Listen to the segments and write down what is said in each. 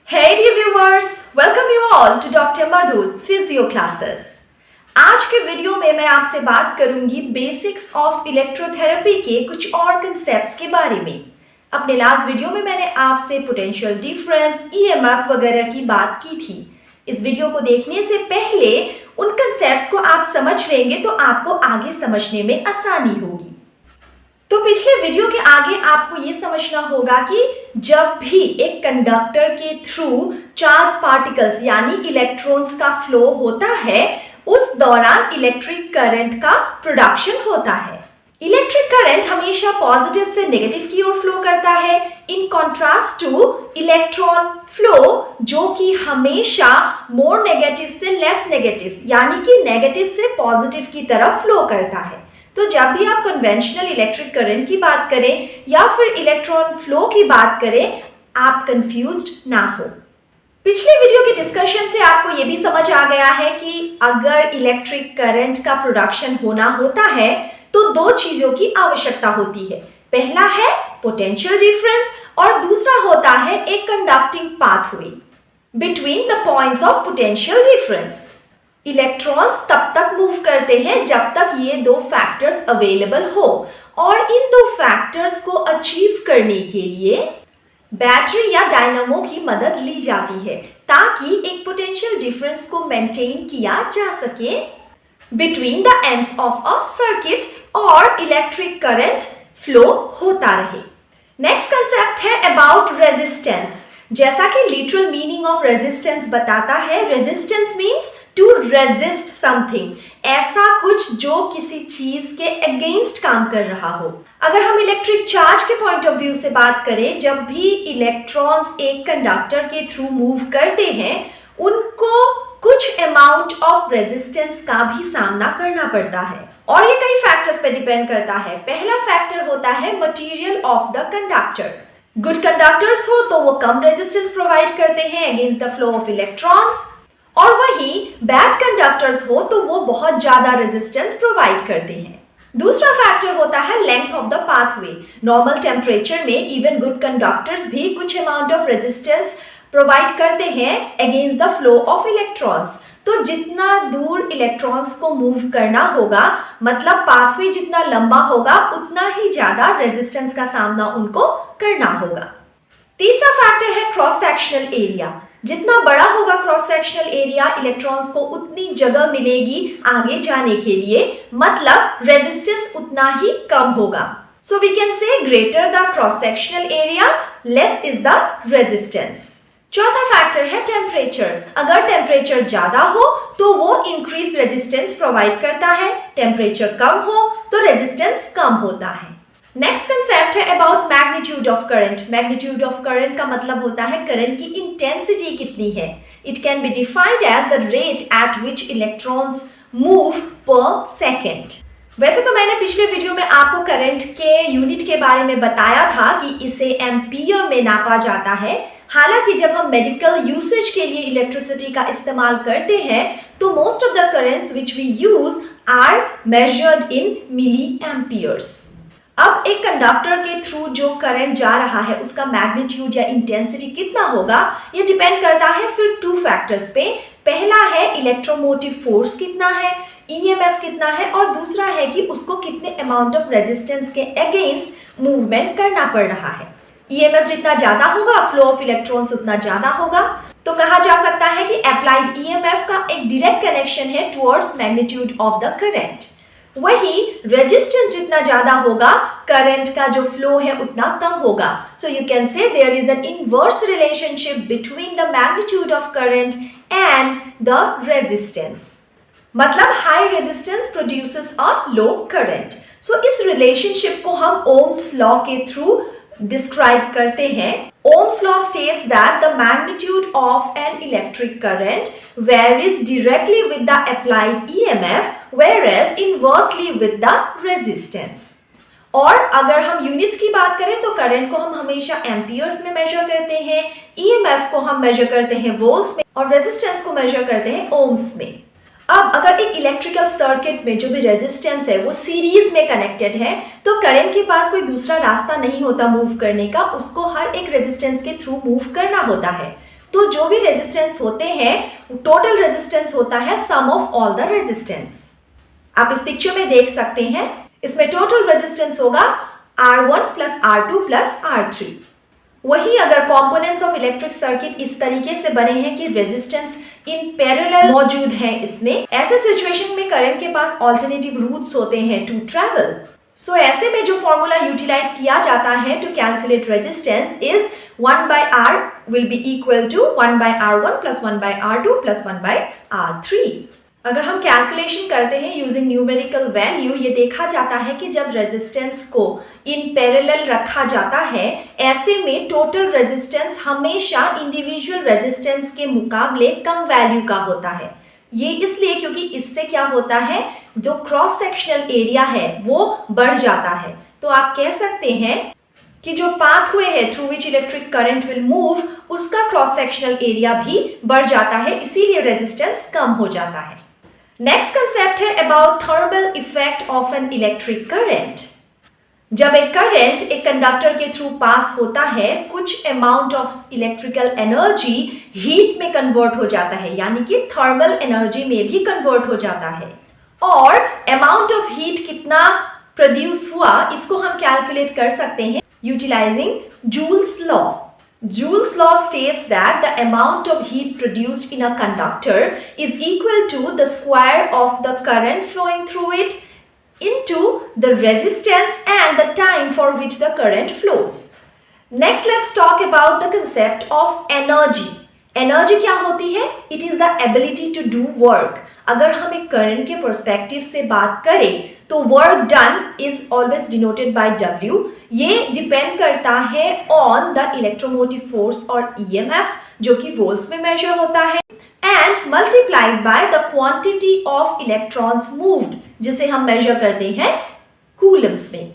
Hey dear viewers, welcome you all to Dr. Madhu's Physio Classes. आज के video में मैं आपसे बात करूंगी बेसिक्स ऑफ इलेक्ट्रोथेरेपी के कुछ और कंसेप्ट्स के बारे में। अपने लास्ट वीडियो में मैंने आपसे पोटेंशियल डिफरेंस, ईएमएफ वगैरह की बात की थी। इस वीडियो को देखने से पहले उन कंसेप्ट्स को आप समझ लेंगे तो आपको आगे समझने में आसानी होगी। तो पिछले वीडियो के आगे आपको ये समझना होगा कि जब भी एक कंडक्टर के थ्रू चार्ज पार्टिकल्स यानी इलेक्ट्रॉन्स का फ्लो होता है, उस दौरान इलेक्ट्रिक करंट का प्रोडक्शन होता है। इलेक्ट्रिक करंट हमेशा पॉजिटिव से नेगेटिव की ओर फ्लो करता है, in contrast two electron flow जो कि हमेशा मोर नेगेटिव से लेस नेगेटिव यानी कि नेगेटिव से पॉजिटिव की तरफ फ्लो करता है। तो जब भी आप कन्वेंशनल इलेक्ट्रिक करंट की बात करें या फिर इलेक्ट्रॉन फ्लो की बात करें, आप कंफ्यूज्ड ना हो। पिछले वीडियो के डिस्कशन से आपको ये भी समझ आ गया है कि अगर इलेक्ट्रिक करंट का प्रोडक्शन होना होता है तो दो चीजों की आवश्यकता होती है। पहला है पोटेंशियल डिफरेंस और दूसरा होता है एक conducting pathway between the points of potential difference. Electrons तब तक मूव करते हैं जब तक ये दो फैक्टर्स अवेलेबल हो, और इन दो फैक्टर्स को अचीव करने के लिए बैटरी या डायनामो की मदद ली जाती है ताकि एक पोटेंशियल डिफरेंस को मेंटेन किया जा सके between the ends of a circuit और इलेक्ट्रिक करंट फ्लो होता रहे। नेक्स्ट कंसेप्ट है अबाउट रेजिस्टेंस। जैसा कि लिटरल मीनिंग ऑफ रेजिस्टेंस बताता है, resistance means to resist something, ऐसा कुछ जो किसी चीज के अगेंस्ट काम कर रहा हो। अगर हम इलेक्ट्रिक चार्ज के पॉइंट ऑफ व्यू से बात करें, जब भी इलेक्ट्रॉन्स एक कंडक्टर के थ्रू मूव करते हैं, उनको कुछ अमाउंट ऑफ रेजिस्टेंस का भी सामना करना पड़ता है, और ये कई फैक्टर्स पे डिपेंड करता है। पहला फैक्टर होता है material of the conductor. Good conductors हो तो वो कम रेजिस्टेंस प्रोवाइड करते हैं against the flow of electrons, और वही बैड कंडक्टर्स हो तो वो बहुत ज्यादा रेजिस्टेंस प्रोवाइड करते हैं। दूसरा फैक्टर होता है length of the pathway. Normal temperature में इवन गुड कंडक्टर्स भी कुछ अमाउंट ऑफ रेजिस्टेंस प्रोवाइड करते हैं against the flow of electrons. तो जितना दूर इलेक्ट्रॉन्स को मूव करना होगा, मतलब पाथवे जितना लंबा होगा, उतना ही ज्यादा रेजिस्टेंस का सामना उनको करना होगा। तीसरा फैक्टर है क्रॉस सेक्शनल एरिया। जितना बड़ा होगा क्रॉस सेक्शनल एरिया, इलेक्ट्रॉन्स को उतनी जगह मिलेगी आगे जाने के लिए, मतलब रेजिस्टेंस उतना ही कम होगा। So we can say greater the cross sectional area, less is the resistance. चौथा फैक्टर है टेम्परेचर। अगर टेम्परेचर ज्यादा हो तो वो इंक्रीज रेजिस्टेंस प्रोवाइड करता है, टेम्परेचर कम हो तो रेजिस्टेंस कम होता है। नेक्स्ट कंसेप्ट है about magnitude of current. Magnitude of current का मतलब होता है करंट की इंटेंसिटी कितनी है। It can be defined as the rate at which electrons move per second. वैसे तो मैंने पिछले वीडियो में आपको करंट के यूनिट के बारे में बताया था कि इसे एम्पियर में नापा जाता है। हालांकि जब हम मेडिकल यूसेज के लिए इलेक्ट्रिसिटी का इस्तेमाल करते हैं तो most of the currents which we use are measured in milliamperes. अब एक कंडक्टर के थ्रू जो करंट जा रहा है उसका मैग्नीट्यूड या इंटेंसिटी कितना होगा, ये डिपेंड करता है फिर टू फैक्टर्स पे। पहला है इलेक्ट्रोमोटिव फोर्स कितना है, ईएमएफ कितना है, और दूसरा है कि उसको कितने अमाउंट ऑफ रेजिस्टेंस के अगेंस्ट मूवमेंट करना पड़ रहा है। ईएमएफ जितना ज्यादा होगा, फ्लो ऑफ इलेक्ट्रॉन्स उतना ज्यादा होगा। तो कहा जा सकता है कि अप्लाइड ईएमएफ का एक डायरेक्ट कनेक्शन है towards magnitude of the current. वही रेजिस्टेंस जितना ज्यादा होगा, करंट का जो फ्लो है उतना कम होगा। So you can say there is an inverse relationship between the magnitude of current and the resistance. मतलब high resistance produces a low current. So इस रिलेशनशिप को हम ओम्स लॉ के थ्रू डिस्क्राइब करते हैं। Ohm's law states that the magnitude of an electric current varies directly with the applied EMF, whereas inversely with the resistance. और अगर हम units की बात करें तो करंट को हम हमेशा एम्पियर्स में मेजर करते हैं, ईएमएफ को हम मेजर करते हैं वोल्ट्स में, और रेजिस्टेंस को मेजर करते हैं ओम्स में। अब अगर एक इलेक्ट्रिकल सर्किट में जो भी रेजिस्टेंस है वो सीरीज में कनेक्टेड है तो करंट के पास कोई दूसरा रास्ता नहीं होता मूव करने का, उसको हर एक रेजिस्टेंस के थ्रू मूव करना होता है। तो जो भी रेजिस्टेंस होते हैं, टोटल रेजिस्टेंस होता है सम ऑफ ऑल द रेजिस्टेंस। आप इस पिक्चर में देख सकते हैं, इसमें टोटल रेजिस्टेंस होगा R1 plus R2 plus R3। वही अगर कंपोनेंट्स ऑफ इलेक्ट्रिक सर्किट इस तरीके से बने हैं कि रेजिस्टेंस इन पैरेलल मौजूद है इसमें, ऐसे सिचुएशन में करंट के पास ऑल्टरनेटिव रूट्स होते हैं टू ट्रैवल। सो ऐसे में जो फॉर्मूला यूटिलाइज किया जाता है to calculate resistance is 1/R will be equal to 1/R1 plus 1/R2 plus 1/R3। अगर हम कैलकुलेशन करते हैं यूजिंग न्यूमेरिकल वैल्यू, ये देखा जाता है कि जब रेजिस्टेंस को इन पैरेलल रखा जाता है, ऐसे में टोटल रेजिस्टेंस हमेशा इंडिविजुअल रेजिस्टेंस के मुकाबले कम वैल्यू का होता है। ये इसलिए क्योंकि इससे क्या होता है, जो क्रॉस सेक्शनल एरिया है वो बढ़ जाता है। तो आप कह सकते हैं कि जो पाथवे है through which electric current will move, उसका क्रॉस सेक्शनल एरिया भी बढ़ जाता है, इसीलिए रेजिस्टेंस कम हो जाता है। नेक्स्ट कंसेप्ट है about thermal effect of an electric current. जब एक करंट एक कंडक्टर के थ्रू पास होता है, कुछ amount of electrical energy heat में कन्वर्ट हो जाता है, यानी कि थर्मल एनर्जी में भी कन्वर्ट हो जाता है। और अमाउंट ऑफ हीट कितना प्रोड्यूस हुआ, इसको हम कैलकुलेट कर सकते हैं utilising Joule's law. Joule's law states that the amount of heat produced in a conductor is equal to the square of the current flowing through it into the resistance and the time for which the current flows. Next, let's talk about the concept of energy. Energy क्या होती है? It is the ability to do work. अगर हम एक current के perspective से बात करें तो work done is always denoted by W। ये डिपेंड करता है ऑन द इलेक्ट्रोमोटिव फोर्स और EMF, जो कि वोल्ट्स में मेजर होता है, and multiplied by the quantity of electrons moved, जिसे हम मेजर करते हैं कूलम्स में।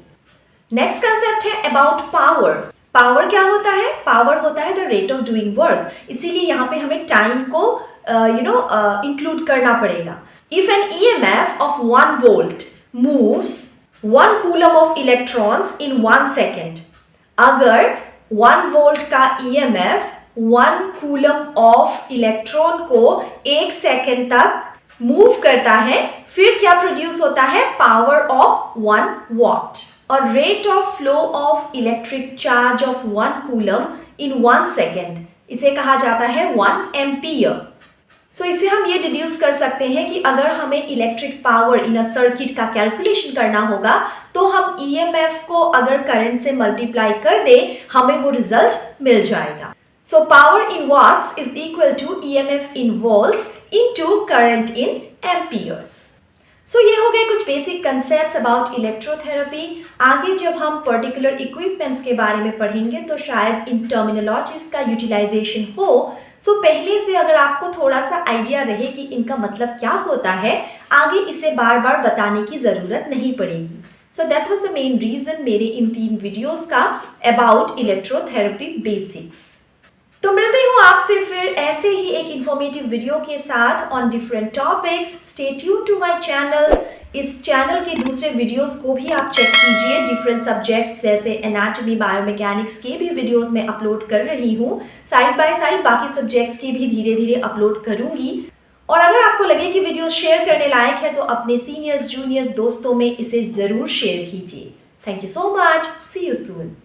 नेक्स्ट कंसेप्ट है अबाउट पावर। पावर क्या होता है? पावर होता है the rate of doing work, इसीलिए यहाँ पे हमें टाइम को इंक्लूड करना पड़ेगा। इफ एन EMF ऑफ 1 volt moves 1 coulomb of electrons in 1 second, अगर 1 volt का EMF 1 coulomb of electron को 1 सेकेंड तक मूव करता है, फिर क्या प्रोड्यूस होता है? Power of 1 watt। और rate of flow of electric charge of 1 coulomb in 1 second, इसे कहा जाता है 1 ampere। सो इसे हम ये डिड्यूस कर सकते हैं कि अगर हमें electric power in a circuit का कैलकुलेशन करना होगा, तो हम EMF को अगर करंट से मल्टीप्लाई कर दे, हमें वो रिजल्ट मिल जाएगा। So power in watts is equal to EMF in volts into current in amperes. So ये हो गए कुछ बेसिक कंसेप्ट्स अबाउट इलेक्ट्रोथेरेपी। आगे जब हम पर्टिकुलर इक्विपमेंट्स के बारे में पढ़ेंगे तो शायद इन टर्मिनोलॉजीज का यूटिलाइजेशन हो। सो पहले से अगर आपको थोड़ा सा आइडिया रहे कि इनका मतलब क्या होता है, आगे इसे बार बार बताने की ज़रूरत नहीं पड़ेगी। So that was the main reason मेरे इन 3 वीडियोस का अबाउट इलेक्ट्रोथेरेपी बेसिक्स। तो मिलते हूँ आपसे फिर ऐसे ही एक इंफॉर्मेटिव वीडियो के साथ on different topics. Stay tune to my channel. इस चैनल के दूसरे वीडियोस को भी आप चेक कीजिए। डिफरेंट सब्जेक्ट्स जैसे एनाटॉमी, बायोमैकेनिक्स के भी वीडियोस मैं अपलोड कर रही हूँ। साइड बाय साइड बाकी सब्जेक्ट्स की भी धीरे धीरे अपलोड करूँगी। और अगर आपको लगे कि वीडियो शेयर करने लायक है तो अपने सीनियर्स, जूनियर्स, दोस्तों में इसे ज़रूर शेयर कीजिए। Thank you so much. See you soon.